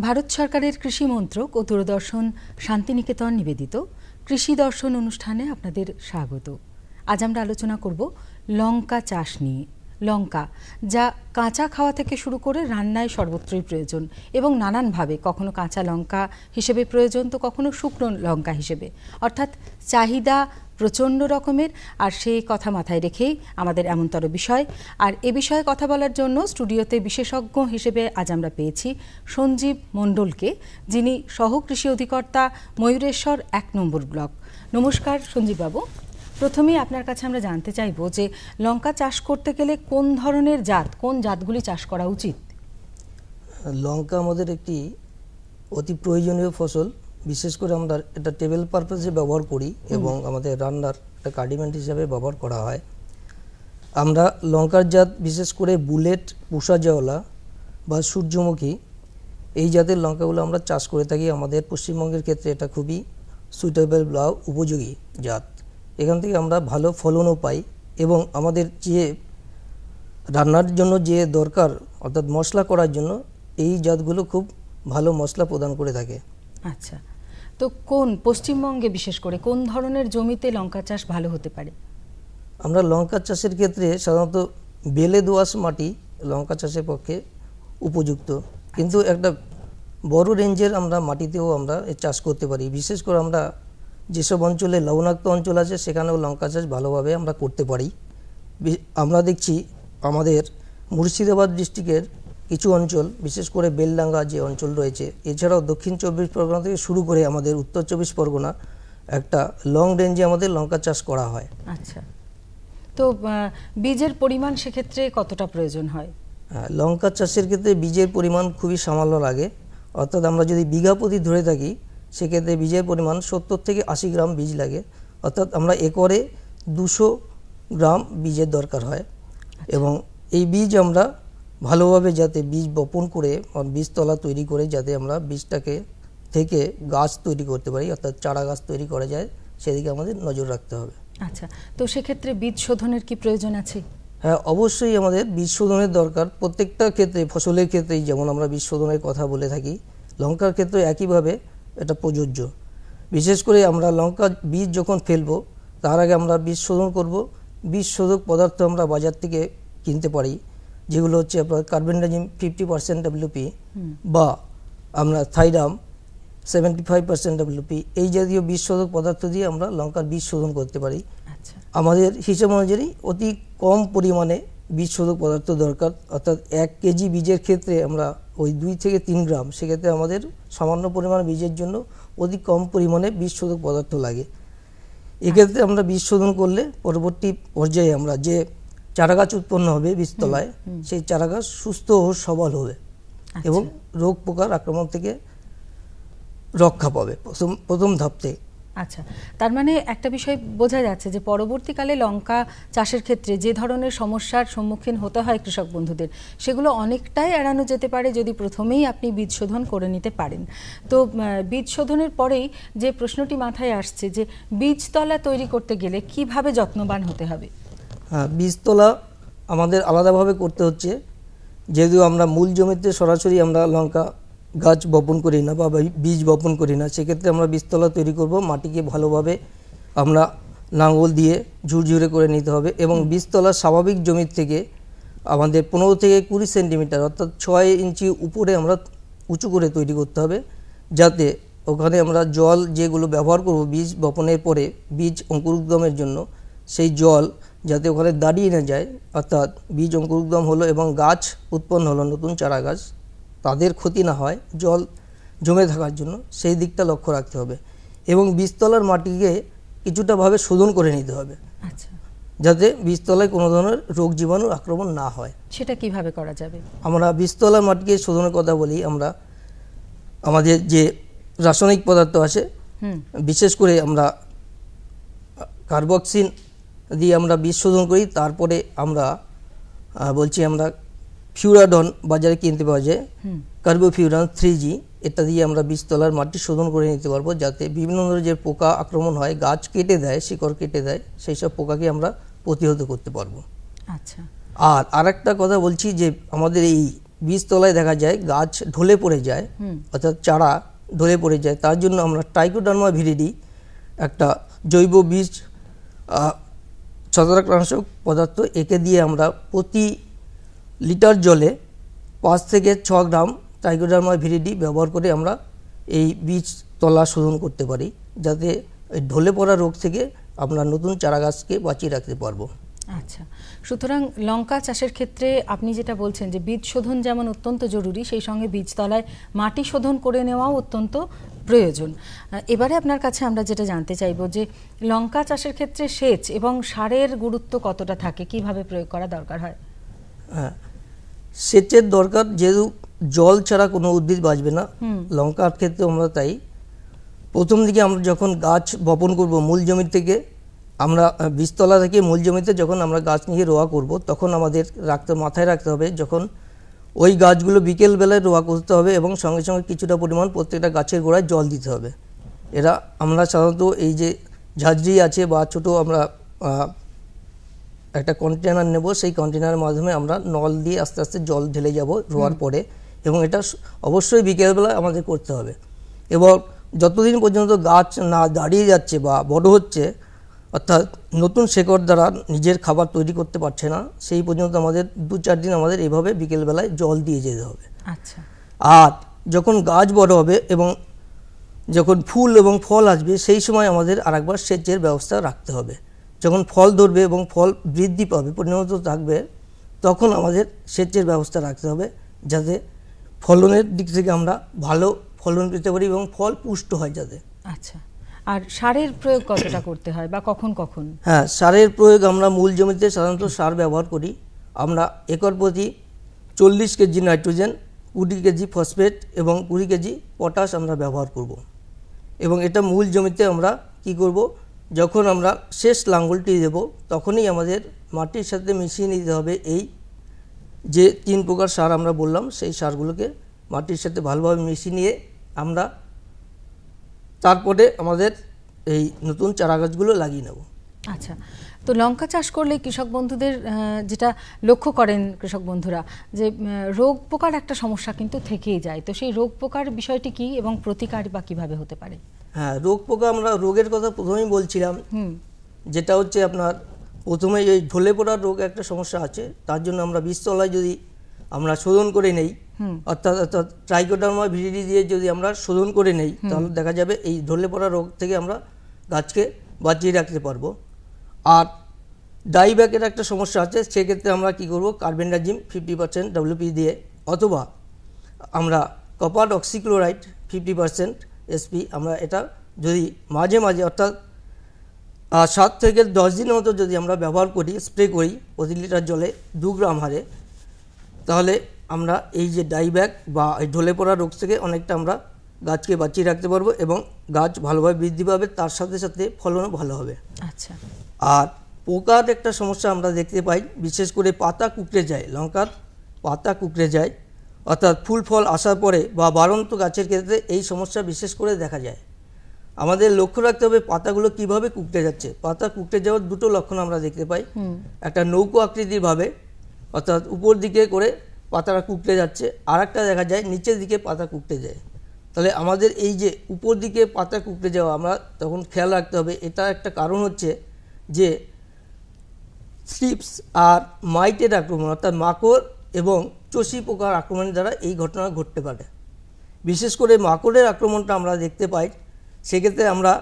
ভারত সরকারের কৃষি মন্ত্রক ও দূরদর্শন শান্তিনিকেতন নিবেদিত কৃষি দর্শন অনুষ্ঠানে আপনাদের স্বাগত। আজ আমরা আলোচনা করব লঙ্কা চাষ নিয়ে। লঙ্কা, যা কাঁচা খাওয়া থেকে শুরু করে রান্নায় সর্বত্রই প্রয়োজন এবং নানানভাবে, কখনো কাঁচা লঙ্কা হিসেবে প্রয়োজন তো কখনো শুকনো লঙ্কা হিসেবে, অর্থাৎ চাহিদা প্রচণ্ড রকমের। আর সেই কথা মাথায় রেখেই আমাদের এমনতর বিষয়, আর এ বিষয়ে কথা বলার জন্য স্টুডিওতে বিশেষজ্ঞ হিসেবে আজ আমরা পেয়েছি সঞ্জীব মণ্ডলকে, যিনি সহকৃষি অধিকর্তা, ময়ূরেশ্বর ১ নম্বর ব্লক। নমস্কার সঞ্জীববাবু। প্রথমেই আপনার কাছে আমরা জানতে চাইব যে লঙ্কা চাষ করতে গেলে কোন ধরনের জাত, কোন জাতগুলি চাষ করা উচিত? লঙ্কা আমাদের একটি অতি প্রয়োজনীয় ফসল। বিশেষ করে আমরা এটা টেবিল পারপাসে ব্যবহার করি এবং আমাদের রান্নার একটা কার্ডিমেন্ট হিসাবে ব্যবহার করা হয়। আমরা লঙ্কার জাত বিশেষ করে বুলেট, পুষা জওলা বা সূর্যমুখী, এই জাতের লঙ্কাগুলো আমরা চাষ করে থাকি। আমাদের পশ্চিমবঙ্গের ক্ষেত্রে এটা খুবই সুইটেবল বা উপযোগী জাত। এখান থেকে আমরা ভালো ফলনও পাই এবং আমাদের যে রান্নার জন্য যে দরকার, অর্থাৎ মশলা করার জন্য, এই জাতগুলো খুব ভালো মশলা প্রদান করে থাকে। আচ্ছা, তো কোন পশ্চিমবঙ্গে বিশেষ করে কোন ধরনের জমিতে লঙ্কা চাষ ভালো হতে পারে? আমরা লঙ্কা চাষের ক্ষেত্রে সাধারণত বেলে দোআঁশ মাটি লঙ্কা চাষের পক্ষে উপযুক্ত, কিন্তু একটা বড় রেঞ্জের আমরা মাটিতেও আমরা চাষ করতে পারি। বিশেষ করে আমরা যেসব অঞ্চলে লবণাক্ত অঞ্চল আছে সেখানেও লঙ্কা চাষ ভালোভাবে আমরা করতে পারি। আমরা দেখছি আমাদের মুর্শিদাবাদ ডিস্ট্রিক্টের কিছু অঞ্চল, বিশেষ করে বেলডাঙ্গা যে অঞ্চল রয়েছে, এছাড়াও দক্ষিণ ২৪ পরগনা থেকে শুরু করে আমাদের উত্তর ২৪ পরগনা একটা লং রেঞ্জে আমাদের লঙ্কা চাষ করা হয়। আচ্ছা, তো বীজের পরিমাণ সেক্ষেত্রে কতটা প্রয়োজন হয়? হ্যাঁ, লঙ্কা চাষের ক্ষেত্রে বীজের পরিমাণ খুবই সামান্য লাগে। অর্থাৎ আমরা যদি বিঘা প্রতি ধরে থাকি, সেক্ষেত্রে বীজের পরিমাণ ৭০ থেকে ৮০ গ্রাম বীজ লাগে। অর্থাৎ আমরা একরে ২০০ গ্রাম বীজের দরকার হয়। এবং এই বীজ আমরা ভালোভাবে যাতে বীজ বপন করে, বীজতলা তৈরি করে, যাতে আমরা বীজটাকে থেকে গাছ তৈরি করতে পারি, অর্থাৎ চারা গাছ তৈরি করা যায়, সেদিকে আমাদের নজর রাখতে হবে। আচ্ছা, তো সেক্ষেত্রে বীজ শোধনের কি প্রয়োজন আছে? হ্যাঁ, অবশ্যই আমাদের বীজ শোধনের দরকার। প্রত্যেকটা ক্ষেত্রে, ফসলের ক্ষেত্রেই যেমন আমরা বীজ শোধনের কথা বলে থাকি, লঙ্কার ক্ষেত্রে একইভাবে এটা প্রযোজ্য। বিশেষ করে আমরা লঙ্কা বীজ যখন ফেলবো তার আগে আমরা বীজ শোধন করব। বীজ শোধক পদার্থ আমরা বাজার থেকে কিনতে পারি, যেগুলো হচ্ছে আপনার কার্বেন্ডাজিম 50% WP বা আমরা থাইরাম 75% WP, এই জাতীয় বীজ শোধক পদার্থ দিয়ে আমরা লঙ্কার বীজ শোধন করতে পারি। আমাদের হিসেব অনুযায়ী অতি কম পরিমাণে বীজ শোধক পদার্থ দরকার, অর্থাৎ ১ কেজি বীজের ক্ষেত্রে আমরা ওই ২ থেকে ৩ গ্রাম, সেক্ষেত্রে আমাদের সামান্য পরিমাণ বীজের জন্য অতি কম পরিমাণে বীজ শোধক পদার্থ লাগে। এক্ষেত্রে আমরা বীজ শোধন করলে পরবর্তী পর্যায়ে আমরা যে চারাগাছ উৎপন্ন হবে বীজতলায়, সেই চারাগাছ সুস্থ ও সবল হবে এবং রোগ পোকার আক্রমণ থেকে রক্ষা পাবে প্রথম ধাপ থেকে। আচ্ছা, তার মানে একটা বিষয় বোঝা যাচ্ছে যে পরবর্তীকালে লঙ্কা চাষের ক্ষেত্রে যে ধরনের সমস্যার সম্মুখীন হতে হয় কৃষক বন্ধুদের, সেগুলো অনেকটাই এড়ানো যেতে পারে যদি প্রথমেই আপনি বীজ শোধন করে নিতে পারেন। তো বীজ শোধনের পরেই যে প্রশ্নটি মাথায় আসছে যে বীজতলা তৈরি করতে গেলে কিভাবে যত্নবান হতে হবে? হ্যাঁ, বীজতলা আমাদের আলাদাভাবে করতে হচ্ছে। যেহেতু আমরা মূল জমিতে সরাসরি আমরা লঙ্কা গাছ বপন করি না বা বীজ বপন করি না, সেক্ষেত্রে আমরা বীজতলা তৈরি করব। মাটিকে ভালোভাবে আমরা লাঙল দিয়ে ঝুরঝুরে করে নিতে হবে এবং বীজতলা স্বাভাবিক জমির থেকে আমাদের ১৫ থেকে ২০ সেন্টিমিটার, অর্থাৎ ৬ ইঞ্চি উপরে আমরা উঁচু করে তৈরি করতে হবে, যাতে ওখানে আমরা জল যেগুলো ব্যবহার করব বীজ বপনের পরে বীজ অঙ্কুরোদ্গমের জন্য, সেই জল যাতে ওখানে দাঁড়িয়ে না যায়, অর্থাৎ বীজ অঙ্কুরোদ্গম হলো এবং গাছ উৎপন্ন হলো, নতুন চারা গাছ, তাদের ক্ষতি না হয় জল জমে থাকার জন্য, সেই দিকটা লক্ষ্য রাখতে হবে। এবং বীজতলার মাটিকে কিছুটাভাবে শোধন করে নিতে হবে, যাতে বীজতলায় কোনো ধরনের রোগ জীবাণু আক্রমণ না হয়। সেটা কিভাবে করা যাবে? আমরা বীজতলার মাটিকে শোধনের কথা বলি, আমরা আমাদের যে রাসায়নিক পদার্থ আছে, বিশেষ করে আমরা কার্বক্সিন দিয়ে আমরা বীজ শোধন করি। তারপরে আমরা বলছি আমরা ফিউরাডন বাজারে কিনতে পাওয়া যায়, কার্বোফিউরান 3G, এটা দিয়ে আমরা বীজতলার মাটি শোধন করে নিতে পারবো, যাতে বিভিন্ন ধরনের যে পোকা আক্রমণ হয়, গাছ কেটে দেয়, শিকড় কেটে দেয়, সেই সব পোকাকে আমরা প্রতিহত করতে পারবো। আচ্ছা, আর আরেকটা কথা বলছি যে আমাদের এই বীজতলায় দেখা যায় গাছ ঢলে পড়ে যায়, অর্থাৎ চারা ঢলে পড়ে যায়, তার জন্য আমরা ট্রাইকোডার্মা ভিরিডি একটা জৈব বীজ ছত্রাকনাশক পদার্থ, একে দিয়ে আমরা প্রতি লিটার জলে 5 থেকে 6 গ্রাম ট্রাইকোডার্মা ভিরিডি ব্যবহার করে আমরা এই বীজ তলা শোধন করতে পারি, যাতে ঢলে পড়া রোগ থেকে আমরা নতুন চারা গাছকে বাঁচিয়ে রাখতে পারবো। আচ্ছা, সুতরাং লঙ্কা চাষের ক্ষেত্রে আপনি যেটা বলছেন যে বীজ শোধন যেমন অত্যন্ত জরুরি, সেই সঙ্গে বীজতলায় মাটি শোধন করে নেওয়াও অত্যন্ত প্রয়োজন। এবারে আপনার কাছে আমরা যেটা জানতে চাইব যে লঙ্কা চাষের ক্ষেত্রে সেচ এবং সারের গুরুত্ব কতটা থাকে, কিভাবে প্রয়োগ করা দরকার হয়? হ্যাঁ, সেচের দরকার, যেহেতু জল ছাড়া কোনো উদ্ভিদ বাঁচবে না, লঙ্কার ক্ষেত্রে আমরা তাই প্রথম দিকে আমরা যখন গাছ বপন করব মূল জমি থেকে, আমরা বীজতলা থেকে মূল জমিতে যখন আমরা গাছ নিয়ে রোয়া করব, তখন আমাদের মাথায় রাখতে হবে যখন ওই গাছগুলো বিকেলবেলায় রোয়া করতে হবে এবং সঙ্গে সঙ্গে কিছুটা পরিমাণ প্রত্যেকটা গাছের গোড়ায় জল দিতে হবে। এরা আমরা সাধারণত এই যে ঝাঁঝরি আছে বা ছোটো আমরা একটা কন্টেনার নেব, সেই কন্টেনারের মাধ্যমে আমরা নল দিয়ে আস্তে আস্তে জল ঢেলে যাব রোয়ার পরে, এবং এটা অবশ্যই বিকেলবেলা আমাদের করতে হবে। এবং যতদিন পর্যন্ত গাছ না দাঁড়িয়ে যাচ্ছে বা বড় হচ্ছে, অর্থাৎ নতুন শেকড় দ্বারা নিজের খাবার তৈরি করতে পারছে না, সেই পর্যন্ত আমাদের 2-4 দিন আমাদের এইভাবে বিকেলবেলায় জল দিয়ে যেতে হবে। আচ্ছা, আর যখন গাছ বড় হবে এবং যখন ফুল এবং ফল আসবে, সেই সময় আমাদের আরেকবার সেচের ব্যবস্থা রাখতে হবে। যখন ফল ধরবে এবং ফল বৃদ্ধি পাবে, পরিণত থাকবে, তখন আমাদের সেচের ব্যবস্থা রাখতে হবে, যাতে ফলনের দিক থেকে আমরা ভালো ফলন পেতে পারি এবং ফল পুষ্ট হয় যাতে। আচ্ছা, আর সারের প্রয়োগ কতটা করতে হয় বা কখন কখন? হ্যাঁ, সারের প্রয়োগ আমরা মূল জমিতে সাধারণত সার ব্যবহার করি। আমরা একর প্রতি 40 কেজি নাইট্রোজেন, 20 কেজি ফসফেট এবং 20 কেজি পটাশ আমরা ব্যবহার করব। এবং এটা মূল জমিতে আমরা কি করব, যখন আমরা শেষ লাঙ্গলটি দেব, তখনই আমাদের মাটির সাথে মিশিয়ে নিতে হবে এই যে 3 প্রকার সার আমরা বললাম, সেই সারগুলোকে মাটির সাথে ভালোভাবে মিশিয়ে নিয়ে আমরা তারপরে আমাদের এই নতুন চারা গাছগুলো লাগিয়ে নেব। আচ্ছা, তো লঙ্কা চাষ করলে কৃষক বন্ধুদের যেটা লক্ষ্য করেন কৃষক বন্ধুরা, যে রোগ পোকার একটা সমস্যা কিন্তু থেকেই যায়, তো সেই রোগ পোকার বিষয়টি কি এবং প্রতিকার বা কিভাবে হতে পারে? হ্যাঁ, রোগ পোকা, আমরা রোগের কথা প্রথমেই বলছিলাম, যেটা হচ্ছে আপনার প্রথমে এই ঢলে পড়ার রোগ একটা সমস্যা আছে, তার জন্য আমরা বীজতলায় যদি আমরা শোধন করে নেই, অর্থাৎ ট্রাইকোডার্মা ভিরিডি দিয়ে যদি আমরা শোধন করে নেই, তাহলে দেখা যাবে এই ঢলে পড়া রোগ থেকে আমরা গাছকে বাঁচিয়ে রাখতে পারবো। আর ডাইব্যাকের একটা সমস্যা আছে, সেক্ষেত্রে আমরা কি করব, কার্বেন্ডাজিম 50% WP দিয়ে, অথবা আমরা কপার অক্সিক্লোরাইড 50% SP, আমরা এটা যদি মাঝে মাঝে অর্থাৎ 7 থেকে 10 দিনের মতো যদি আমরা ব্যবহার করি, স্প্রে করি প্রতি লিটার জলে 2 গ্রাম হারে, তাহলে আমরা এই যে ডাইব্যাক বা এই ঢলে পড়া রোগ থেকে অনেকটা আমরা গাছকে বাঁচিয়ে রাখতে পারবো এবং গাছ ভালোভাবে বৃদ্ধি পাবে, তার সাথে সাথে ফলনও ভালো হবে। আচ্ছা, আর পোকার একটা সমস্যা আমরা দেখতে পাই, বিশেষ করে পাতা কুঁকড়ে যায়, লঙ্কার পাতা কুঁকড়ে যায়, অর্থাৎ ফুল ফল আসার পরে বা বাড়ন্ত গাছের ক্ষেত্রে এই সমস্যা বিশেষ করে দেখা যায়। আমাদের লক্ষ্য রাখতে হবে পাতাগুলো কিভাবে কুঁকড়ে যাচ্ছে। পাতা কুঁকড়ে যাওয়ার 2টো লক্ষণ আমরা দেখতে পাই, একটা নৌকো আকৃতির ভাবে, অর্থাৎ উপর দিকে করে পাতাটা কুঁকড়ে যাচ্ছে, আর একটা দেখা যায় নিচের দিকে পাতা কুঁকড়ে যায়। তাহলে আমাদের এই যে উপর দিকে পাতা কুঁকড়ে যাওয়া, আমরা তখন খেয়াল রাখতে হবে। এটা একটা কারণ হচ্ছে যে থ্রিপস আর মাইটের আক্রমণ, অর্থাৎ মাকড় এবং চষি পোকার আক্রমণের দ্বারা এই ঘটনা ঘটতে পারে। বিশেষ করে মাকড়ের আক্রমণটা আমরা দেখতে পাই, সেক্ষেত্রে আমরা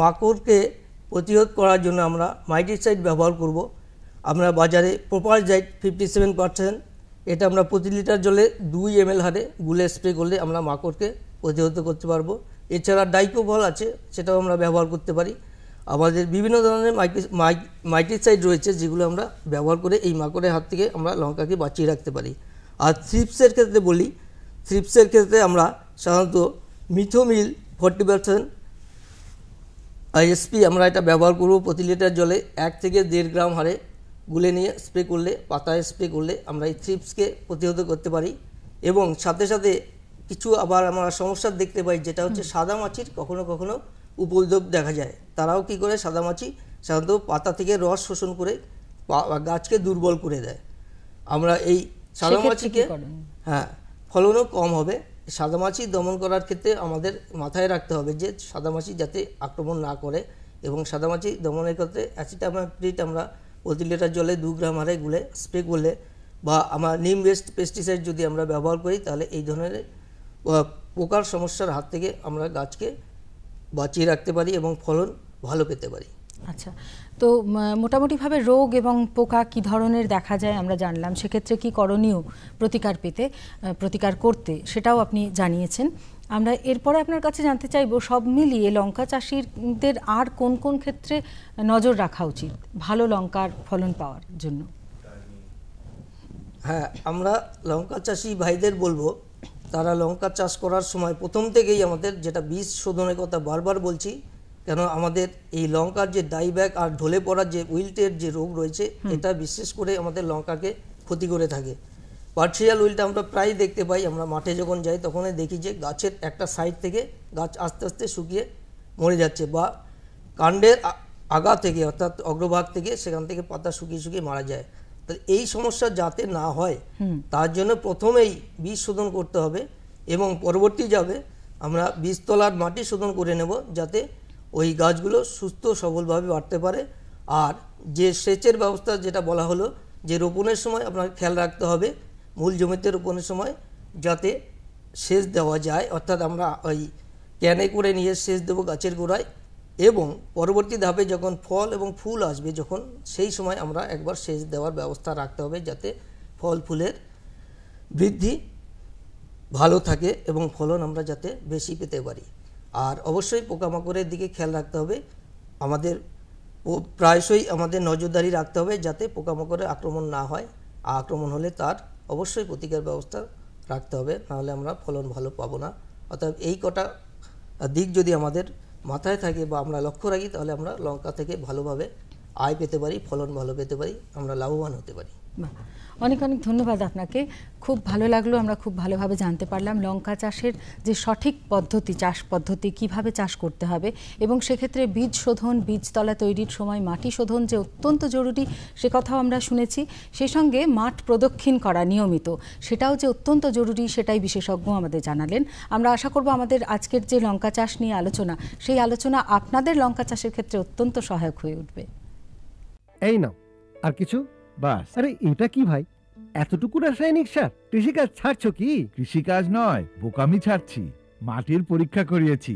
মাকড়কে প্রতিরোধ করার জন্য আমরা মাইটিসাইড ব্যবহার করব। আমরা বাজারে প্রপারজাইট 57%, এটা আমরা প্রতি লিটার জলে 2 ml হারে গুলে স্প্রে করলে আমরা মাকড়কে প্রতিহত করতে পারবো। এছাড়া ডাইকোভল আছে, সেটাও আমরা ব্যবহার করতে পারি। আমাদের বিভিন্ন ধরনের মাইটিসাইড রয়েছে, যেগুলো আমরা ব্যবহার করে এই মাকড়ের হাত থেকে আমরা লঙ্কাকে বাঁচিয়ে রাখতে পারি। আর থ্রিপসের ক্ষেত্রে বলি, থ্রিপসের ক্ষেত্রে আমরা সাধারণত মিথোমিল 40% ISP আমরা এটা ব্যবহার করব প্রতি লিটার জলে 1 থেকে 1.5 গ্রাম হারে গুলে নিয়ে স্প্রে করলে, পাতায় স্প্রে করলে আমরা এই থ্রিপসকে প্রতিহত করতে পারি। এবং সাথে সাথে কিছু আবার আমরা সমস্যা দেখতে পাই, যেটা হচ্ছে সাদা মাছির কখনো কখনো উপদ্রব দেখা যায়। তারাও কি করে, সাদা মাছি সাধারণত পাতা থেকে রস শোষণ করে গাছকে দুর্বল করে দেয়। আমরা এই সাদা মাছিকে হ্যাঁ, ফলনও কম হবে। সাদামাছি দমন করার ক্ষেত্রে আমাদের মাথায় রাখতে হবে যে সাদামাছি যাতে আক্রমণ না করে, এবং সাদামাছি দমনের ক্ষেত্রে অ্যাসিটামাইপ্রিড আমরা প্রতি লিটার জলে 2 গ্রাম হারে গুলে স্প্রে করলে বা আমার নিম বেসড পেস্টিসাইড যদি আমরা ব্যবহার করি, তাহলে এই ধরনের পোকার সমস্যার হাত থেকে আমরা গাছকে বাঁচিয়ে রাখতে পারি এবং ফলন ভালো পেতে পারি। আচ্ছা, তো মোটামুটিভাবে রোগ এবং পোকা কি ধরনের দেখা যায় আমরা জানলাম, সেক্ষেত্রে কি করণীয় প্রতিকার করতে সেটাও আপনি জানিয়েছেন। আমরা এরপরে আপনার কাছে জানতে চাইবো সব মিলিয়ে লঙ্কা চাষিদের আর কোন কোন ক্ষেত্রে নজর রাখা উচিত ভালো লঙ্কার ফলন পাওয়ার জন্য। হ্যাঁ, আমরা লঙ্কা চাষি ভাইদের বলবো তারা লঙ্কা চাষ করার সময় প্রথম থেকেই আমাদের যেটা বীজ শোধনের কথা বারবার বলছি, কেন আমাদের এই লঙ্কার যে ডাইব্যাক আর ঢলে পড়ার যে উইল্টের যে রোগ রয়েছে, এটা বিশেষ করে আমাদের লঙ্কাকে ক্ষতি করে থাকে। পার্শিয়াল উইল্টটা আমরা প্রায় দেখতে পাই, আমরা মাঠে যখন যাই তখনই দেখি যে গাছের একটা সাইড থেকে গাছ আস্তে আস্তে শুকিয়ে মরে যাচ্ছে, বা কাণ্ডের আগা থেকে অর্থাৎ অগ্রভাগ থেকে সেখান থেকে পাতা শুকিয়ে শুকিয়ে মারা যায়। তাহলে এই সমস্যা যাতে না হয় তার জন্য প্রথমেই বীজ শোধন করতে হবে, এবং পরবর্তী যাবে আমরা বীজতলার মাটি শোধন করে নেব যাতে ওই গাছগুলো সুস্থ সবলভাবে বাড়তে পারে। আর যে সেচের ব্যবস্থা যেটা বলা হলো, যে রোপণের সময় আপনার খেয়াল রাখতে হবে মূল জমিতে রোপণের সময় যাতে সেচ দেওয়া যায়, অর্থাৎ আমরা ওই ক্যানে করে নিয়ে সেচ দেবো গাছের গোড়ায়, এবং পরবর্তী ধাপে যখন ফল এবং ফুল আসবে যখন, সেই সময় আমরা একবার সেচ দেওয়ার ব্যবস্থা রাখতে হবে যাতে ফল ফুলের বৃদ্ধি ভালো থাকে এবং ফলন আমরা যাতে বেশি পেতে পারি। আর অবশ্যই পোকামাকড়ের দিকে খেয়াল রাখতে হবে, আমাদের প্রায়শই আমাদের নজরদারি রাখতে হবে যাতে পোকামাকড়ের আক্রমণ না হয়, আর আক্রমণ হলে তার অবশ্যই প্রতিকার ব্যবস্থা রাখতে হবে, নাহলে আমরা ফলন ভালো পাবো না। অর্থাৎ এই কটা দিক যদি আমাদের মাথায় থাকে বা আমরা লক্ষ্য রাখি, তাহলে আমরা লঙ্কা থেকে ভালোভাবে আয় পেতে পারি, ফলন ভালো পেতে পারি, আমরা লাভবান হতে পারি। অনেক অনেক ধন্যবাদ আপনাকে, খুব ভালো লাগলো, আমরা খুব ভালোভাবে জানতে পারলাম লঙ্কা চাষের যে সঠিক পদ্ধতি, চাষ পদ্ধতি কিভাবে চাষ করতে হবে, এবং সেক্ষেত্রে বীজ শোধন, বীজতলা তৈরির সময় মাটি শোধন যে অত্যন্ত জরুরি সে কথাও আমরা শুনেছি, সেই সঙ্গে মাঠ প্রদক্ষিণ করা নিয়মিত সেটাও যে অত্যন্ত জরুরি সেটাই বিশেষজ্ঞ আমাদের জানালেন। আমরা আশা করব আমাদের আজকের যে লঙ্কা চাষ নিয়ে আলোচনা, সেই আলোচনা আপনাদের লঙ্কা চাষের ক্ষেত্রে অত্যন্ত সহায়ক হয়ে উঠবে। এই নাও আর কিছু বাস। আরে এটা কি ভাই, এতটুকু রাসায়নিক সার? কৃষিকাজ ছাড়ছো কি? কৃষিকাজ নয়, বোকামি ছাড়ছি। মাটির পরীক্ষা করিয়েছি,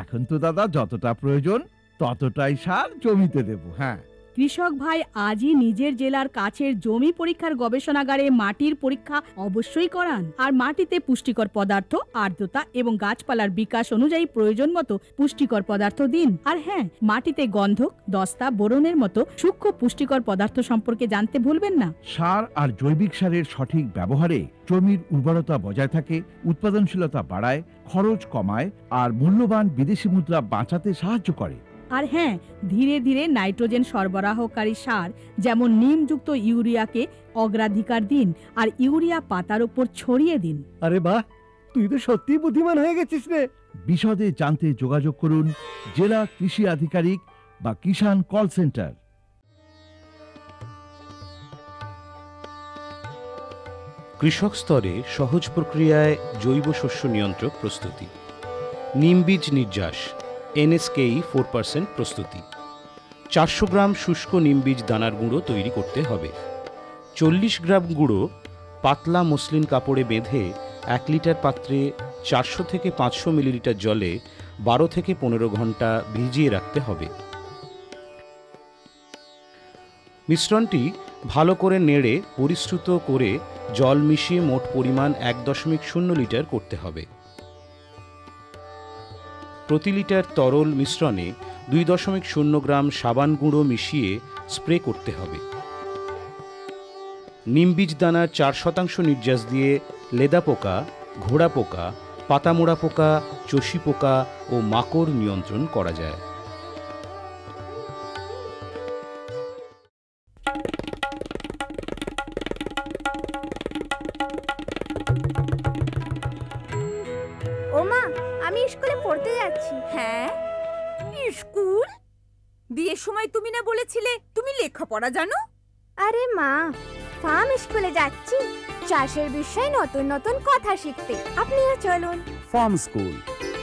এখন তো দাদা যতটা প্রয়োজন ততটাই সার জমিতে দেব। হ্যাঁ, কৃষক ভাই আজই নিজের জেলার কাছের জমি পরীক্ষার গবেষণাগারে মাটির পরীক্ষা অবশ্যই করান, আর মাটিতে পুষ্টিকর পদার্থ, আর্দ্রতা এবং গাছপালার বিকাশ অনুযায়ী প্রয়োজন মতো পুষ্টিকর পদার্থ দিন। আর হ্যাঁ, মাটিতে গন্ধক, দস্তা, বোরনের মতো সূক্ষ্ম পুষ্টিকর পদার্থ সম্পর্কে জানতে ভুলবেন না। সার আর জৈবিক সারের সঠিক ব্যবহারে জমির উর্বরতা বজায় থাকে, উৎপাদনশীলতা বাড়ায়, খরচ কমায় আর মূল্যবান বিদেশি মুদ্রা বাঁচাতে সাহায্য করে। আর হ্যাঁ, ধীরে ধীরে নাইট্রোজেন সরবরাহকারী সার যেমন নিমযুক্ত ইউরিয়াকে অগ্রাধিকার দিন, আর ইউরিয়া পাতার উপর ছড়িয়ে দিন। আরে বাহ, তুই তো সত্যিই বুদ্ধিমান হয়ে গেছিস রে। বিশদে জানতে যোগাযোগ করুন জেলা কৃষি আধিকারিক বা কিষাণ কল সেন্টার। কৃষক স্তরে সহজ প্রক্রিয়ায় জৈব শস্য নিয়ন্ত্রক প্রস্তুতি। নিম বীজ নির্যাস NSKE 4% প্রস্তুতি। 400 গ্রাম শুষ্ক নিম বীজ দানার গুঁড়ো তৈরি করতে হবে। 40 গ্রাম গুঁড়ো পাতলা মসলিন কাপড়ে বেঁধে 1 লিটার পাত্রে 400 থেকে 500 মিলিলিটার জলে 12 থেকে 15 ঘন্টা ভিজিয়ে রাখতে হবে। মিশ্রণটি ভালো করে নেড়ে পরিশ্রুত করে জল মিশিয়ে মোট পরিমাণ 1.0 লিটার করতে হবে। প্রতি লিটার তরল মিশ্রণে 2.0 গ্রাম সাবান গুঁড়ো মিশিয়ে স্প্রে করতে হবে। নিম বীজ দানার 4% নির্যাস দিয়ে লেদা পোকা, ঘোড়া পোকা, পাতামোড়া পোকা, চষি পোকা ও মাকড় নিয়ন্ত্রণ করা যায়। ওমা, আমি স্কুলে পড়তে যাচ্ছি। হ্যাঁ, স্কুল? বিয়ের সময় তুমি না বলেছিলে তুমি লেখাপড়া জানো? আরে মা, ফার্ম স্কুলে যাচ্ছি, চাষের বিষয়ে নতুন নতুন কথা শিখতে আপনিও চলুন ফার্ম স্কুল,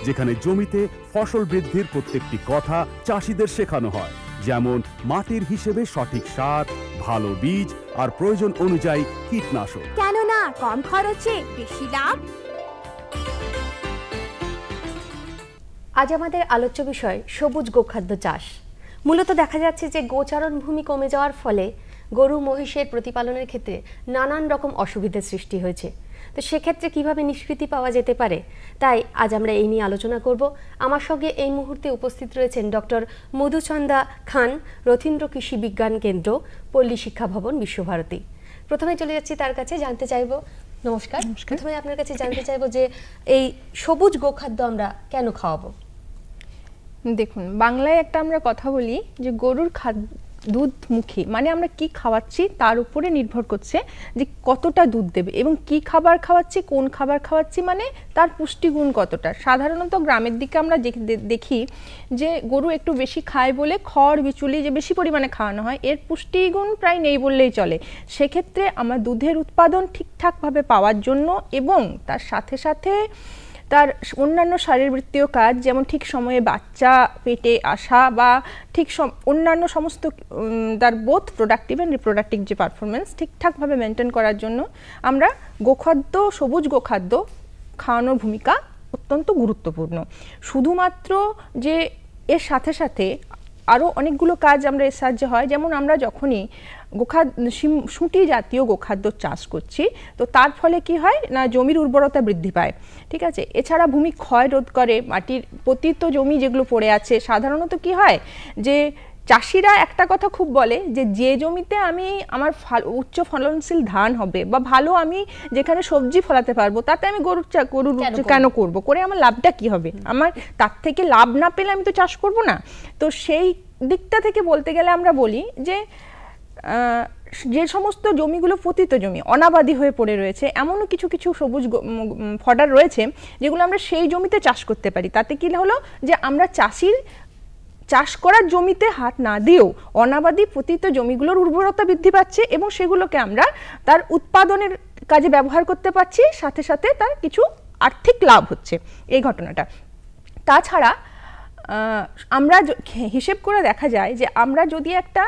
যেখানে জমিতে ফসল বৃদ্ধির প্রত্যেকটি কথা চাষিদের শেখানো হয়, যেমন মাটির হিসেবে সঠিক সার, ভালো বীজ আর প্রয়োজন অনুযায়ী কীটনাশক। কেননা কম খরচে বেশি লাভ। আজ আমাদের আলোচ্য বিষয় সবুজ গোখাদ্য চাষ। মূলত দেখা যাচ্ছে যে গোচারণ ভূমি কমে যাওয়ার ফলে গরু মহিষের প্রতিপালনের ক্ষেত্রে নানান রকম অসুবিধার সৃষ্টি হয়েছে। তো সেক্ষেত্রে কিভাবে নিষ্কৃতি পাওয়া যেতে পারে, তাই আজ আমরা এই নিয়ে আলোচনা করব। আমার সঙ্গে এই মুহূর্তে উপস্থিত রয়েছেন ডক্টর মধুচন্দা খান, রথীন্দ্র কৃষি বিজ্ঞান কেন্দ্র, পল্লী শিক্ষা ভবন, বিশ্বভারতী। প্রথমে চলে যাচ্ছি তার কাছে, জানতে চাইব, নমস্কার, প্রথমে আপনার কাছে জানতে চাইব যে এই সবুজ গোখাদ্য আমরা কেন খাওয়াবো? দেখুন, বাংলায় একটা আমরা কথা বলি যে গরুর দুধমুখী, মানে আমরা কি খাওয়াচ্ছি তার উপরে নির্ভর করছে যে কতটা দুধ দেবে এবং কি খাবার খাওয়াচ্ছি, কোন খাবার খাওয়াচ্ছি, মানে তার পুষ্টিগুণ কতটা। সাধারণত গ্রামের দিকে আমরা দেখি যে গরু একটু বেশি খায় বলে খড় বিচুলি যে বেশি পরিমাণে খাওয়ানো হয়, এর পুষ্টিগুণ প্রায় নেই বললেই চলে। সেক্ষেত্রে আমার দুধের উৎপাদন ঠিকঠাকভাবে পাওয়ার জন্য এবং তার সাথে সাথে তার অন্যান্য শারীরবৃত্তীয় কাজ, যেমন ঠিক সময়ে বাচ্চা পেটে আসা বা ঠিক অন্যান্য সমস্ত তার বোথ প্রোডাক্টিভ অ্যান্ড রিপ্রোডাক্টিভ যে পারফরমেন্স ঠিকঠাকভাবে মেনটেন করার জন্য আমরা গোখাদ্য, সবুজ গোখাদ্য খাওয়ানোর ভূমিকা অত্যন্ত গুরুত্বপূর্ণ। শুধুমাত্র যে এর সাথে সাথে আরও অনেকগুলো কাজ আমরা এর সাহায্যে হয়, যেমন আমরা যখনই শুঁটি জাতীয় গোখাদ্য চাষ করছি তো তার ফলে কি হয় না, জমির উর্বরতা বৃদ্ধি পায়, ঠিক আছে। এছাড়া ভূমি ক্ষয় রোধ করে, মাটির পতিত জমি যেগুলো পড়ে আছে, সাধারণত কি হয় যে চাষিরা একটা কথা খুব বলে যে জমিতে আমি আমার উচ্চ ফলনশীল ধান হবে বা ভালো আমি যেখানে সবজি ফলাতে পারবো, তাতে আমি গরুর কেন করবো, করে আমার লাভটা কি হবে, আমার তার থেকে লাভ না পেলে আমি তো চাষ করব না। তো সেই দিকটা থেকে বলতে গেলে আমরা বলি যে যে সমস্ত জমিগুলো পতিত জমি, অনাবাদি হয়ে পড়ে রয়েছে, এমনও কিছু কিছু সবুজ ফডার রয়েছে যেগুলো আমরা সেই জমিতে চাষ করতে পারি। তাতে কি হলো যে আমরা চাষ করার জমিতে হাত না দিয়েও অনাবাদি পতিত জমিগুলোর উর্বরতা বৃদ্ধি পাচ্ছে এবং সেগুলোকে আমরা তার উৎপাদনের কাজে ব্যবহার করতে পারছি, সাথে সাথে তার কিছু আর্থিক লাভ হচ্ছে এই ঘটনাটা। তাছাড়া আমরা হিসেব করে দেখা যায় যে আমরা যদি একটা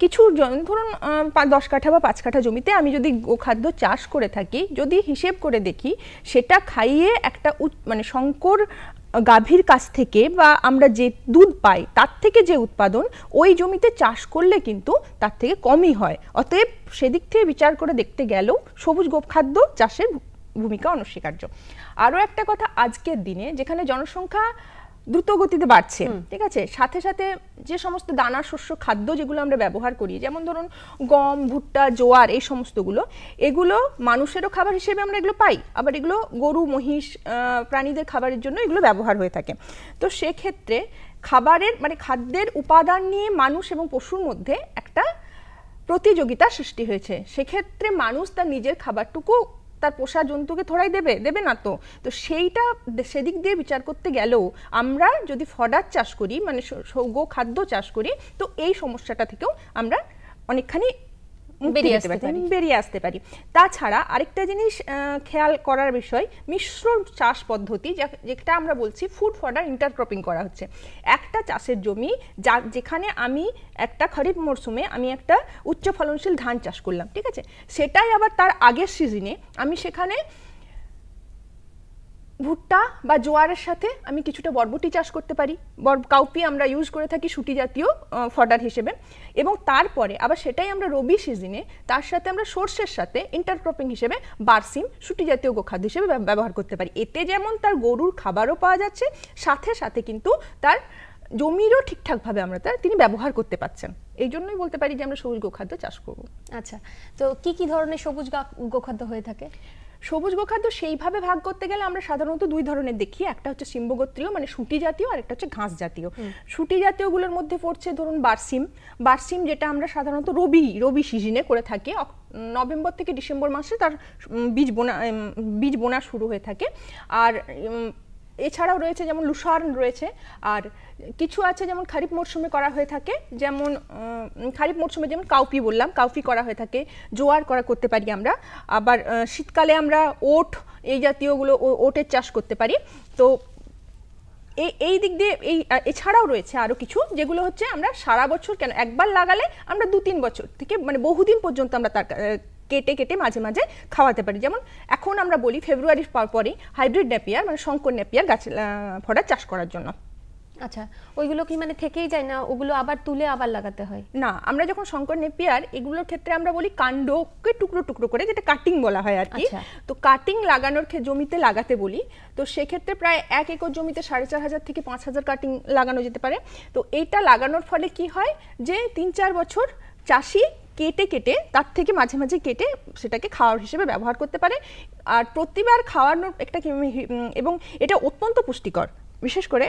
কিছু ধরুন 10 কাঠা বা 5 কাঠা জমিতে আমি যদি গোখাদ্য চাষ করে থাকি, যদি হিসেব করে দেখি সেটা খাইয়ে একটা মানে শঙ্কর গাভীর কাছ থেকে বা আমরা যে দুধ পাই তার থেকে যে উৎপাদন ওই জমিতে চাষ করলে কিন্তু তার থেকে কমই হয়। অতএব সেদিক থেকে বিচার করে দেখতে গেলেও সবুজ গোখাদ্য চাষের ভূমিকা অনস্বীকার্য। আরও একটা কথা, আজকের দিনে যেখানে জনসংখ্যা দ্রুত গতিতে বাড়ছে, ঠিক আছে, সাথে সাথে যে সমস্ত দানা শস্য খাদ্য যেগুলো আমরা ব্যবহার করি, যেমন ধরুন গম, ভুট্টা, জোয়ার, এই সমস্তগুলো, এগুলো মানুষেরও খাবার হিসেবে আমরা এগুলো পাই, আবার এগুলো গরু মহিষ প্রাণীদের খাবারের জন্য এগুলো ব্যবহার হয়ে থাকে। তো সেক্ষেত্রে খাবারের মানে খাদ্যের উপাদান নিয়ে মানুষ এবং পশুর মধ্যে একটা প্রতিযোগিতা সৃষ্টি হয়েছে। সেক্ষেত্রে মানুষ তার নিজের খাবারটুকু তার পোষা জন্তুকে থোড়াই দেবে না, তো সেইটা সেদিক দিয়ে বিচার করতে গেলেও আমরা যদি ফডার চাষ করি, মানে গোখাদ্য চাষ করি, তো এই সমস্যাটা থেকেও আমরা অনেকখানি বেরিয়ে আসতে পারি। তাছাড়া আরেকটা জিনিস খেয়াল করার বিষয়, মিশ্র চাষ পদ্ধতি, যেটা আমরা বলছি ফুড ফডার ইন্টারক্রপিং করা হচ্ছে। একটা চাষের জমি যেখানে আমি একটা খরিফ মরশুমে আমি একটা উচ্চ ফলনশীল ধান চাষ করলাম, ঠিক আছে, সেটাই আবার তার আগের সিজনে আমি সেখানে ভুট্টা বা জোয়ারের সাথে আমি কিছুটা বরবটি চাষ করতে পারি। কাউপি আমরা ইউজ করে থাকি শুটি জাতীয় ফডার হিসেবে, এবং তারপরে আবার সেটাই আমরা রবি সিজনে তার সাথে আমরা সর্ষের সাথে ইন্টারক্রপিং হিসেবে বারসিম শুটি জাতীয় গোখাদ্য হিসেবে ব্যবহার করতে পারি। এতে যেমন তার গরুর খাবারও পাওয়া যাচ্ছে, সাথে সাথে কিন্তু তার জমিরও ঠিকঠাকভাবে আমরা তিনি ব্যবহার করতে পারছেন। এই জন্যই বলতে পারি যে আমরা সবুজ গোখাদ্য চাষ করব। আচ্ছা, তো কি ধরনের সবুজ গোখাদ্য হয়ে থাকে? সবুজ গোখাদ্য সেইভাবে ভাগ করতে গেলে আমরা সাধারণত দুই ধরনের দেখি, একটা হচ্ছে সিম্বগোত্রীয় মানে শুটি জাতীয়, আর একটা হচ্ছে ঘাস জাতীয়। শুটি জাতীয়গুলোর মধ্যে পড়ছে ধরুন বারসিম, যেটা আমরা সাধারণত রবি সিজনে করে থাকি। নভেম্বর থেকে ডিসেম্বর মাসে তার বীজ বোনা শুরু হয়ে থাকে। আর এছাড়াও রয়েছে যেমন লুসার্ন রয়েছে, আর কিছু আছে যেমন খারিফ মরশুমে করা হয়ে থাকে, যেমন খারিফ মরশুমে যেমন কাউপি বললাম, কাউপি করা হয়ে থাকে, জোয়ার করতে পারি আমরা। আবার শীতকালে আমরা ওট এই জাতীয়গুলো ওটের চাষ করতে পারি। তো এই দিক দিয়ে এছাড়াও রয়েছে আরও কিছু যেগুলো হচ্ছে আমরা সারা বছর কেন একবার লাগালে আমরা 2-3 বছর থেকে মানে বহুদিন পর্যন্ত আমরা তার কেটে কেটে মাঝে মাঝে খাওয়াতে পারি। যেমন এখন আমরা বলি ফেব্রুয়ারির পরই হাইব্রিড নেপিয়ার মানে শঙ্কর নেপিয়ার গাছ ফডার চাষ করার জন্য। আচ্ছা, ওইগুলো কি মানে থেকেই যায় না, ওগুলো আবার তুলে আবার লাগাতে হয়? না, আমরা যখন শঙ্কর নেপিয়ার এগুলোর ক্ষেত্রে আমরা বলি কাণ্ডকে টুকরো টুকরো করে, যেটা কাটিং বলা হয় আর কি। তো কাটিং লাগানোর জমিতে লাগাতে বলি, তো সেক্ষেত্রে প্রায় 1 একর জমিতে 4,500 থেকে 5,000 কাটিং লাগানো যেতে পারে। তো এইটা লাগানোর ফলে কি হয় যে 3-4 বছর চাষি কেটে কেটে তার থেকে মাঝে মাঝে কেটে সেটাকে খাওয়ার হিসেবে ব্যবহার করতে পারে। আর প্রতিবার খাওয়ানোর একটা এবং এটা অত্যন্ত পুষ্টিকর, বিশেষ করে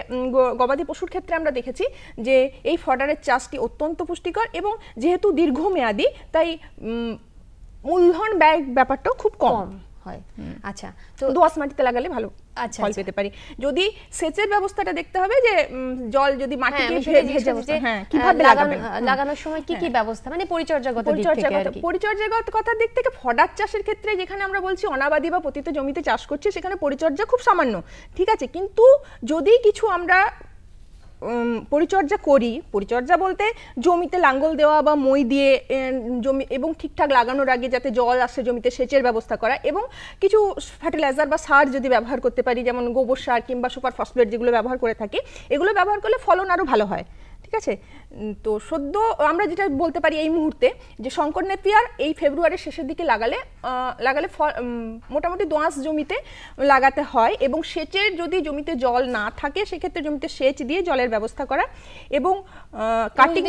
গবাদি পশুর ক্ষেত্রে আমরা দেখেছি যে এই ফডারের চাষটি অত্যন্ত পুষ্টিকর এবং যেহেতু দীর্ঘমেয়াদী তাই মূলধন ব্যয় ব্যাপারটাও খুব কম হয়। আচ্ছা, তো দোআঁশ মাটিতে লাগালে ভালো ফল পেতে পারি। যদি সেচের ব্যবস্থাটা দেখতে হবে যে জল যদি মাটিতে কিভাবে লাগানোর সময় কি কি ব্যবস্থা মানে পরিচর্যাগত কথার দিক থেকে ফডার চাষের ক্ষেত্রে যেখানে আমরা বলছি অনাবাদি বা পতিত জমিতে চাষ করছি সেখানে পরিচর্যা খুব সামান্য, ঠিক আছে, কিন্তু যদি কিছু আমরা পরিচর্যা করি, পরিচর্যা বলতে জমিতে লাঙ্গল দেওয়া বা মই দিয়ে জমি এবং ঠিকঠাক লাগানোর আগে যাতে জল আসে জমিতে সেচের ব্যবস্থা করা এবং কিছু ফার্টিলাইজার বা সার যদি ব্যবহার করতে পারি যেমন গোবর সার কিংবা সুপার ফসফেট যেগুলো ব্যবহার করে থাকি, এগুলো ব্যবহার করলে ফলন আরও ভালো হয়, ঠিক আছে। তো সদ্য আমরা যেটা বলতে পারি এই মুহূর্তে যে শঙ্কর নেপিয়ার এই ফেব্রুয়ারির শেষের দিকে লাগালে মোটামুটি দোআঁশ জমিতে লাগাতে হয় এবং সেচের যদি জমিতে জল না থাকে সেক্ষেত্রে জমিতে সেচ দিয়ে জলের ব্যবস্থা করা এবং কাটিং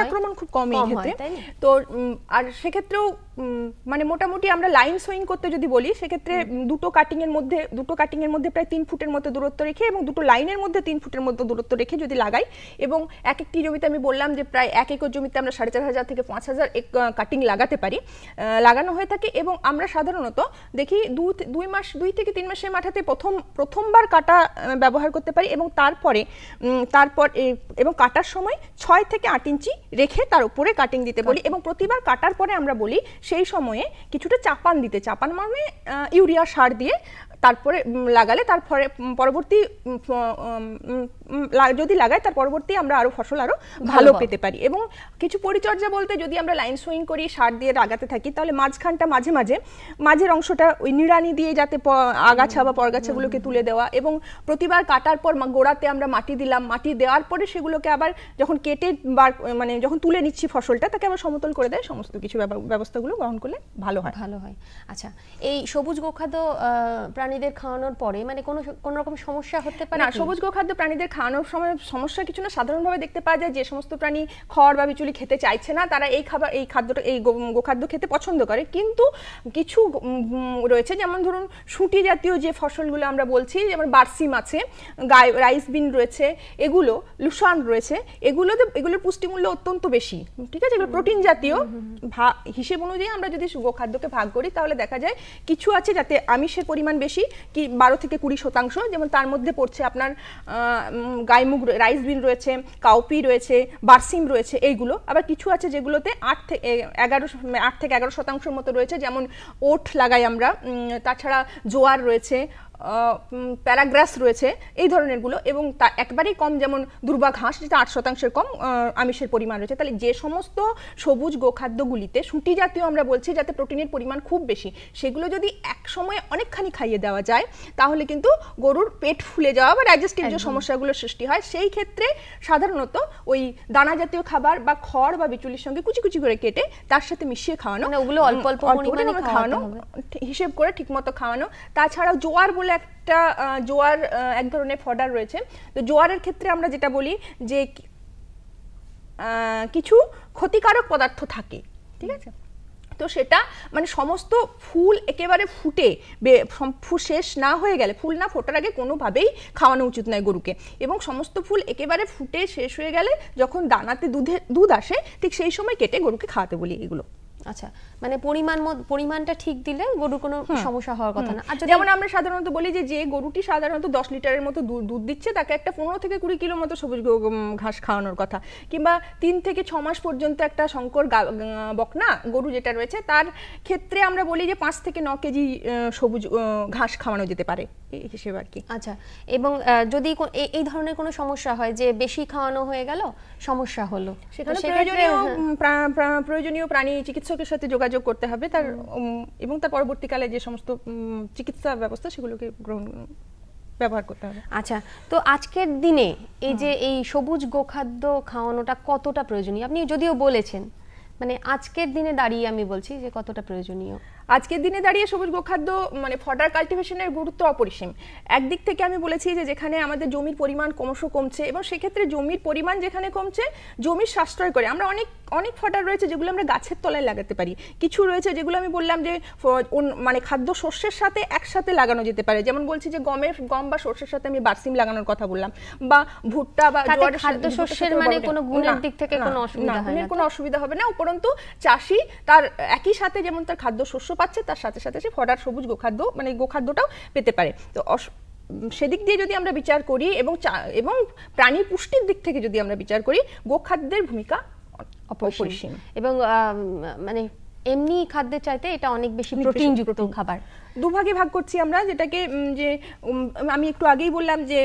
আক্রমণ খুব কম এই ক্ষেত্রে। তো আর সেক্ষেত্রেও মানে মোটামুটি আমরা লাইন সোয়িং করতে যদি বলি সেক্ষেত্রে দুটো কাটিং এর মধ্যে প্রায় 3 ফুটের মতো দূরত্ব রেখে এবং দুটো লাইনের মধ্যে 3 ফুটের মতো দূরত্ব রেখে যদি লাগাই এবং এক একটি জমিতে আমি বললাম যে প্রায় 1 একর জমিতে আমরা 4,500 থেকে 5,000 কাটিং লাগাতে পারি, লাগানো হয়ে থাকে এবং আমরা সাধারণত দেখি 2 থেকে 3 মাসের মাথাতে প্রথমবার কাটা ব্যবহার করতে পারি এবং তারপর এবং কাটার সময় 6 থেকে 8 ইঞ্চি রেখে তার উপরে কাটিং দিতে বলি এবং প্রতিবার কাটার পরে আমরা বলি সেই সময়ে কিছুটা চাপান দিতে, চাপান মানে ইউরিয়া সার দিয়ে তারপরে লাগালে তারপরে পরবর্তী যদি লাগাই তার পরবর্তী আমরা আরো ফসল আরো ভালো পেতে পারি। এবং কিছু পরিচর্যা বলতে যদি আমরা লাইন সোয়িং করি সার দিয়ে লাগাতে থাকি তাহলে মাঝখানটা মাঝের অংশটা ওই নিড়ানি দিয়ে যাতে আগাছা বা পরগাছাগুলোকে তুলে দেওয়া এবং প্রতিবার কাটার পর গোড়াতে আমরা মাটি দিলাম, মাটি দেওয়ার পরে সেগুলোকে আবার যখন কেটে মানে যখন তুলে নিচ্ছি ফসলটা তাকে আবার সমতল করে দেয়, সমস্ত কিছু ব্যবস্থাগুলো গ্রহণ করলে ভালো হয়। আচ্ছা, এই সবুজ গোখাদ্য প্রাণীদের খাওয়ানোর পরে মানে কোনো রকম সমস্যা হতে পারে না? সবুজ গোখাদ্য প্রাণীদের খাওয়ানোর সময় সমস্যা কিছু না, সাধারণভাবে দেখতে পাওয়া যায় যে সমস্ত প্রাণী খড় বা বিচুলি খেতে চাইছে না তারা এই খাদ্যটা এই গোখাদ্য খেতে পছন্দ করে, কিন্তু কিছু রয়েছে যেমন ধরুন শুঁটি জাতীয় যে ফসলগুলো আমরা বলছি যেমন বার্সিম আছে, রাইস বিন রয়েছে, এগুলো লুসান রয়েছে, এগুলোর পুষ্টিমূল্য অত্যন্ত বেশি, ঠিক আছে, এগুলো প্রোটিন জাতীয় হিসেব অনুযায়ী আমরা যদি গোখাদ্যকে ভাগ করি তাহলে দেখা যায় কিছু আছে যাতে আমিষের পরিমাণ বেশি কি 12 থেকে 20%, যেমন তার মধ্যে পড়ছে আপনার গাইমুগ রাইস বিন রয়েছে, কাউপি রয়েছে, বার্সিম রয়েছে এইগুলো, আবার কিছু আছে যেগুলোতে 8 থেকে 11% মতো রয়েছে যেমন ওট লাগাই আমরা, তাছাড়া জোয়ার রয়েছে, প্যারাগ্রাস রয়েছে এই ধরনেরগুলো এবং তা একবারেই কম যেমন দুর্বা ঘাস যেটা 8% কম আমিষের পরিমাণ রয়েছে। তাহলে যে সমস্ত সবুজ গোখাদ্যগুলিতে শুঁটি জাতীয় আমরা বলছি যাতে প্রোটিনের পরিমাণ খুব বেশি সেগুলো যদি এক সময় অনেকখানি খাইয়ে দেওয়া যায় তাহলে কিন্তু গরুর পেট ফুলে যাওয়া বা ডাইজেস্টিভ যে সমস্যাগুলো সৃষ্টি হয় সেই ক্ষেত্রে সাধারণত ওই দানা জাতীয় খাবার বা খড় বা বিচুলির সঙ্গে কুচি কুচি করে কেটে তার সাথে মিশিয়ে খাওয়ানো, ওগুলো অল্প অল্প পরিমাণে খাওয়ানো, হিসেব করে ঠিকমতো খাওয়ানো। তাছাড়াও জোয়ার বলে একটা জোয়ার এক ধরনের ফডার রয়েছে, তো জোয়ারের ক্ষেত্রে আমরা যেটা বলি যে কিছু ক্ষতিকারক পদার্থ থাকে, ঠিক আছে, তো সেটা মানে সমস্ত ফুল একেবারে ফুটে শেষ না হয়ে গেলে, ফুল না ফোটার আগে কোনোভাবেই খাওয়ানো উচিত নয় গরুকে, এবং সমস্ত ফুল একেবারে ফুটে শেষ হয়ে গেলে যখন দানাতে দুধ আসে ঠিক সেই সময় কেটে গরুকে খাওয়াতে বলি এগুলো। আচ্ছা, মানে পরিমাণটা ঠিক দিলে গরুর কোনো সমস্যা হওয়ার কথা না। যেমন আমরা সাধারণত বলি যে গরুটি সাধারণত 10 লিটারের মতো দুধ দিচ্ছে, তাকে একটা 15 থেকে 20 কিলো মতো সবুজ ঘাস খাওয়ানোর কথা, কিংবা 3 থেকে 6 মাস পর্যন্ত একটা শঙ্কর বকনা গরু যেটা রয়েছে তার ক্ষেত্রে আমরা বলি যে 5 থেকে 9 কেজি সবুজ ঘাস খাওয়ানো যেতে পারে এই হিসেবে আর কি। আচ্ছা, এবং যদি এই ধরনের কোনো সমস্যা হয় যে বেশি খাওয়ানো হয়ে গেল, সমস্যা হলো, সেখানে প্রয়োজনীয় প্রাণী চিকিৎসকের সাথে যোগাযোগ করতে হবে তার, এবং তার পরবর্তীকালে যে সমস্ত চিকিৎসা ব্যবস্থা সেগুলোকে ব্যবহার করতে হবে। আচ্ছা, তো আজকের দিনে এই যে এই সবুজ গোখাদ্য খাওয়ানোটা কতটা প্রয়োজনীয়, আপনি যদিও বলেছেন, মানে আজকের দিনে দাঁড়িয়ে আমি বলছি যে কতটা প্রয়োজনীয়? আজকের দিনে দাঁড়িয়ে সবুজ গোখাদ্য মানে ফডার কাল্টিভেশনের গুরুত্ব অপরিসীম। একদিক থেকে আমি বলেছি যে যেখানে আমাদের জমির পরিমাণ ক্রমশ কমছে, এবং সেক্ষেত্রে জমির পরিমাণ যেখানে কমছে জমির সাশ্রয় করে আমরা অনেক ফডার রয়েছে যেগুলো আমরা গাছের তলায় লাগাতে পারি, কিছু রয়েছে যেগুলো আমি বললাম যে মানে খাদ্য শস্যের সাথে একসাথে লাগানো যেতে পারে, যেমন বলছি যে গম বা সর্ষের সাথে আমি বারসিম লাগানোর কথা বললাম, বা ভুট্টা বা জোয়ার। খাদ্য শস্যের মানে কোনো গুণের দিক থেকে কোনো অসুবিধা হয় না, কোনো অসুবিধা হবে না, উপরন্তু চাষি তার একই সাথে যেমন তার খাদ্য শস্য পাচ্ছে তার সাথে সাথে সে ফডার সবুজ গোখাদ্য মানে গোখাদ্যটাও পেতে পারে। তো সেদিক দিয়ে যদি আমরা বিচার করি এবং প্রাণী পুষ্টির দিক থেকে যদি আমরা বিচার করি, গোখাদ্যের ভূমিকা অপরিসীম, এবং মানে এমনি খাদ্যের চাইতে এটা অনেক বেশি প্রোটিনযুক্ত খাবার। দুভাগে ভাগ করছি আমরা, যেটাকে যে আমি একটু আগেই বললাম যে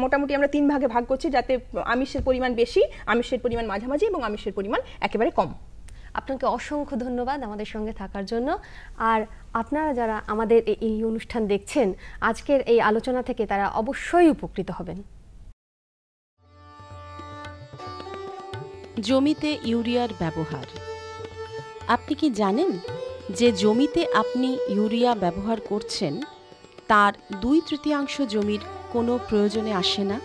মোটামুটি আমরা 3 ভাগে ভাগ করছি, যাতে আমিষের পরিমাণ বেশি, আমিষের পরিমাণ মাঝামাঝি এবং আমিষের পরিমাণ একেবারে কম। আপনাকে অসংখ্য ধন্যবাদ আমাদের সঙ্গে থাকার জন্য। আর আপনারা যারা আমাদের এই অনুষ্ঠান দেখছেন, আজকের এই আলোচনা থেকে তারা অবশ্যই উপকৃত হবেন। জমিতে ইউরিয়ার ব্যবহার। আপনি কি জানেন যে জমিতে আপনি ইউরিয়া ব্যবহার করছেন তার 2/3 জমির কোনো প্রয়োজনে আসে না,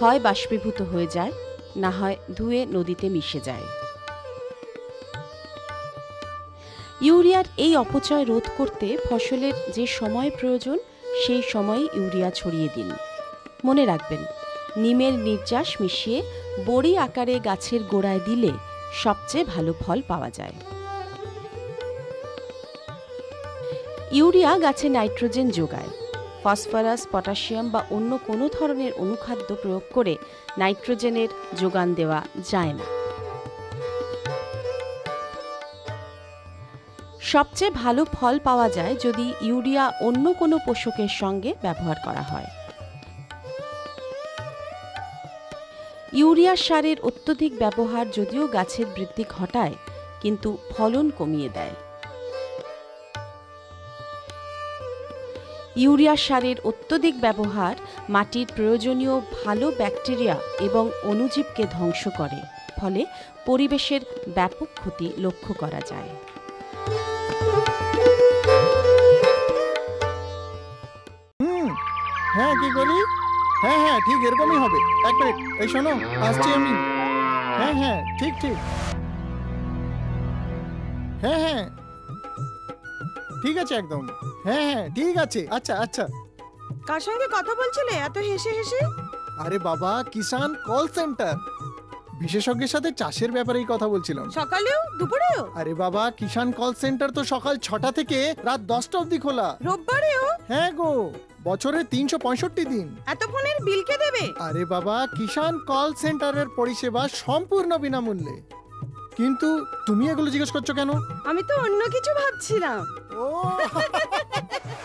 হয় বাষ্পীভূত হয়ে যায়, না হয় ধুয়ে নদীতে মিশে যায়। ইউরিয়ার এই অপচয় রোধ করতে ফসলের যে সময় প্রয়োজন সেই সময়ে ইউরিয়া ছড়িয়ে দিন। মনে রাখবেন, নিমের নির্যাস মিশিয়ে বড়ি আকারে গাছের গোড়ায় দিলে সবচেয়ে ভালো ফল পাওয়া যায়। ইউরিয়া গাছে নাইট্রোজেন যোগায়। ফসফরাস, পটাশিয়াম বা অন্য কোনো ধরনের অনুখাদ্য প্রয়োগ করে নাইট্রোজেনের যোগান দেওয়া যায় না। সবচেয়ে ভালো ফল পাওয়া যায় যদি ইউরিয়া অন্য কোনো পোষকের সঙ্গে ব্যবহার করা হয়। ইউরিয়া সারের অত্যধিক ব্যবহার যদিও গাছের বৃদ্ধি ঘটায়, কিন্তু ফলন কমিয়ে দেয়। ইউরিয়া সারের অত্যধিক ব্যবহার মাটির প্রয়োজনীয় ভালো ব্যাকটেরিয়া এবং অণুজীবকে ধ্বংস করে, ফলে পরিবেশের ব্যাপক ক্ষতি লক্ষ্য করা যায়। হ্যাঁ, কি করি? হ্যাঁ, ঠিক এরকমই হবে। এক মিনিট, এই শোনো, আসছি আমি। হ্যাঁ, ঠিক। হ্যাঁ, ঠিক আছে একদম। হ্যাঁ, ঠিক আছে। আচ্ছা। কার সঙ্গে কথা বলছিলে এত হেসে হেসে? আরে বাবা, কিষান কল সেন্টার, বিশেষজ্ঞের সাথে চাষের ব্যাপারেই কথা বলছিলাম। সকালেও দুপুরেও? আরে বাবা, কিষান কল সেন্টার তো সকাল 6টা থেকে রাত 10টা অবধি খোলা। রোববারেও? হ্যাঁ গো, বছরে 365 দিন। এত ফোনের বিল কে দেবে? আরে বাবা, কিষান কল সেন্টারের পরিষেবা সম্পূর্ণ বিনামূল্যে। কিন্তু তুমি এগুলো জিজ্ঞেস করছো কেন? আমি তো অন্য কিছু ভাবছিলাম।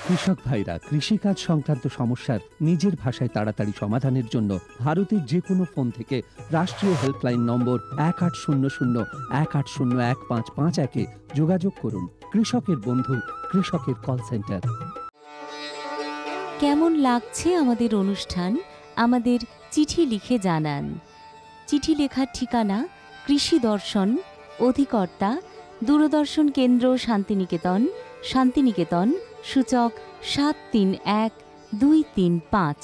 কৃষক ভাইরা কৃষিকাজ সংক্রান্ত সমস্যার নিজের ভাষায় তাড়াতাড়ি সমাধানের জন্য ভারতের যে কোনো ফোন থেকে রাষ্ট্রীয় হেল্পলাইন নম্বর 1800-180-1551 যোগাযোগ করুন। কৃষকের বন্ধু, কৃষকের কল সেন্টার। কেমন লাগছে আমাদের অনুষ্ঠান? আমাদের চিঠি লিখে জানান। চিঠি লেখার ঠিকানা কৃষি দর্শন, অধিকর্তা দূরদর্শন কেন্দ্র, শান্তিনিকেতন, শান্তিনিকেতন, সূচক 731235।